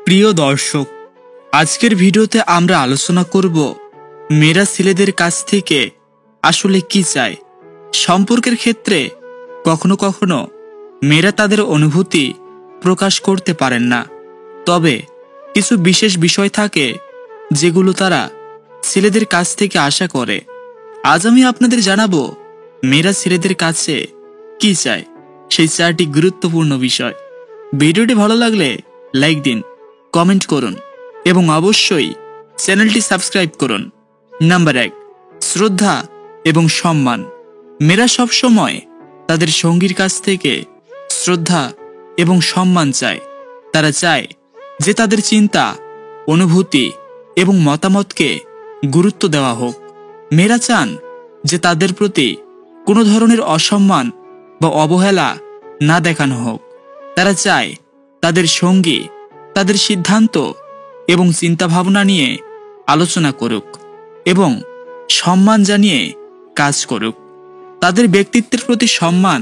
প্রিয় দর্শক, আজকের ভিডিওতে আমরা আলোচনা করব মেয়েরা ছেলেদের কাছ থেকে আসলে কি চায়। সম্পর্কের ক্ষেত্রে কখনো কখনো মেয়েরা তাদের অনুভূতি প্রকাশ করতে পারেন না, তবে কিছু বিশেষ বিষয় থাকে যেগুলো তারা ছেলেদের কাছ থেকে আশা করে। আজ আমি আপনাদের জানাবো মেয়েরা ছেলেদের কাছে কি চায়, সেই 4টি গুরুত্বপূর্ণ বিষয়। ভিডিওটি ভালো লাগলে লাইক দিন, কমেন্ট করুন এবং অবশ্যই চ্যানেলটি সাবস্ক্রাইব করুন। নাম্বার 1, শ্রদ্ধা এবং সম্মান। মেয়েরা সবসময় তাদের সঙ্গীর কাছ থেকে শ্রদ্ধা এবং সম্মান চায়। তারা চায় যে তাদের চিন্তা, অনুভূতি এবং মতামতকে গুরুত্ব দেওয়া হোক। মেয়েরা চান যে তাদের প্রতি কোনো ধরনের অসম্মান বা অবহেলা না দেখানো হোক। তারা চায় তাদের সঙ্গী তাদের সিদ্ধান্ত এবং চিন্তাভাবনা নিয়ে আলোচনা করুক এবং সম্মান জানিয়ে কাজ করুক। তাদের ব্যক্তিত্বের প্রতি সম্মান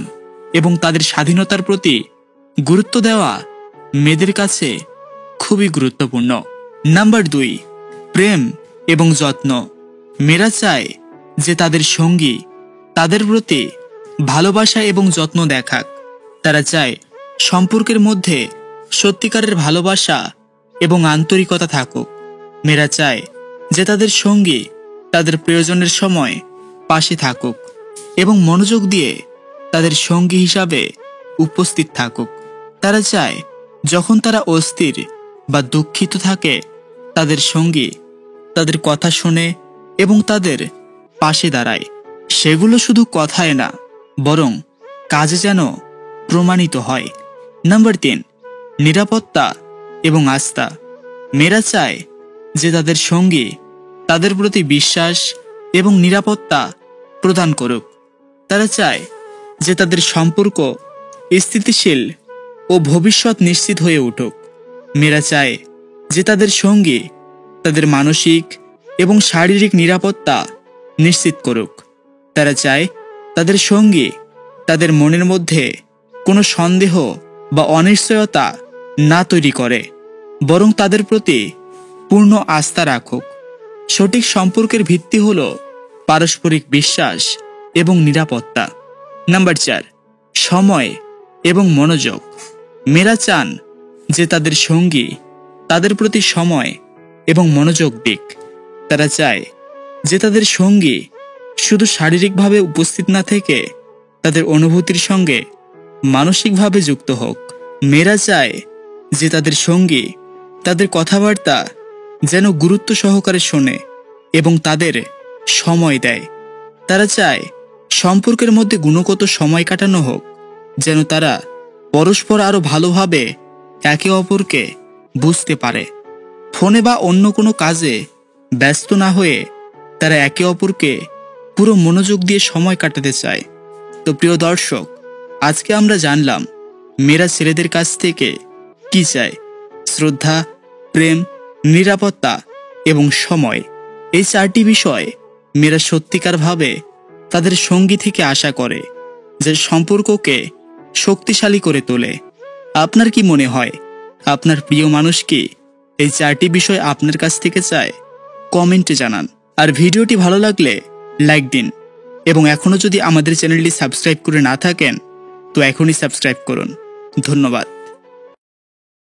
এবং তাদের স্বাধীনতার প্রতি গুরুত্ব দেওয়া মেয়েদের কাছে খুবই গুরুত্বপূর্ণ। নাম্বার 2, প্রেম এবং যত্ন। মেয়েরা চায় যে তাদের সঙ্গী তাদের প্রতি ভালোবাসা এবং যত্ন দেখাক। তারা চায় সম্পর্কের মধ্যে সত্যিকারের ভালোবাসা এবং আন্তরিকতা থাকুক। মেয়েরা চায় যে তাদের সঙ্গী তাদের প্রয়োজনের সময় পাশে থাকুক এবং মনোযোগ দিয়ে তাদের সঙ্গী হিসাবে উপস্থিত থাকুক। তারা চায় যখন তারা অস্থির বা দুঃখিত থাকে, তাদের সঙ্গী তাদের কথা শোনে এবং তাদের পাশে দাঁড়ায়। সেগুলো শুধু কথায় না, বরং কাজে যেন প্রমাণিত হয়। নাম্বার 3, নিরাপত্তা এবং আস্থা। মেয়েরা চায় যে তাদের সঙ্গী তাদের প্রতি বিশ্বাস এবং নিরাপত্তা প্রদান করুক। তারা চায় যে তাদের সম্পর্ক স্থিতিশীল ও ভবিষ্যৎ নিশ্চিত হয়ে উঠুক। মেয়েরা চায় যে তাদের সঙ্গী তাদের মানসিক এবং শারীরিক নিরাপত্তা নিশ্চিত করুক। তারা চায় তাদের সঙ্গী তাদের মনের মধ্যে কোনো সন্দেহ বা অনিশ্চয়তা না তৈরি করে, বরং তাদের প্রতি পূর্ণ আস্থা রাখুক। সঠিক সম্পর্কের ভিত্তি হল পারস্পরিক বিশ্বাস এবং নিরাপত্তা। নাম্বার 4, সময় এবং মনোযোগ। মেয়েরা চান যে তাদের সঙ্গী তাদের প্রতি সময় এবং মনোযোগ দিক। তারা চায় যে তাদের সঙ্গী শুধু শারীরিকভাবে উপস্থিত না থেকে তাদের অনুভূতির সঙ্গে মানসিকভাবে যুক্ত হোক। মেয়েরা চায় যে তাদের সঙ্গী তাদের কথাবার্তা যেন গুরুত্ব সহকারে শোনে এবং তাদের সময় দেয়। তারা চায় সম্পর্কের মধ্যে গুণগত সময় কাটানো হোক, যেন তারা পরস্পর আরও ভালোভাবে একে অপরকে বুঝতে পারে। ফোনে বা অন্য কোনো কাজে ব্যস্ত না হয়ে তারা একে অপরকে পুরো মনোযোগ দিয়ে সময় কাটাতে চায়। তো প্রিয় দর্শক, আজকে আমরা জানলাম মেয়েরা ছেলেদের কাছ থেকে কি চায়। শ্রদ্ধা, প্রেম, নিরাপত্তা এবং সময়, এই 4টি বিষয় মেয়েরা সত্যিকারভাবে তাদের সঙ্গী থেকে আশা করে, যে সম্পর্ককে শক্তিশালী করে তোলে। আপনার কি মনে হয়, আপনার প্রিয় মানুষ কি এই 4টি বিষয় আপনার কাছ থেকে চায়? কমেন্টে জানান। আর ভিডিওটি ভালো লাগলে লাইক দিন এবং এখনও যদি আমাদের চ্যানেলটি সাবস্ক্রাইব করে না থাকেন তো এখনই সাবস্ক্রাইব করুন। ধন্যবাদ।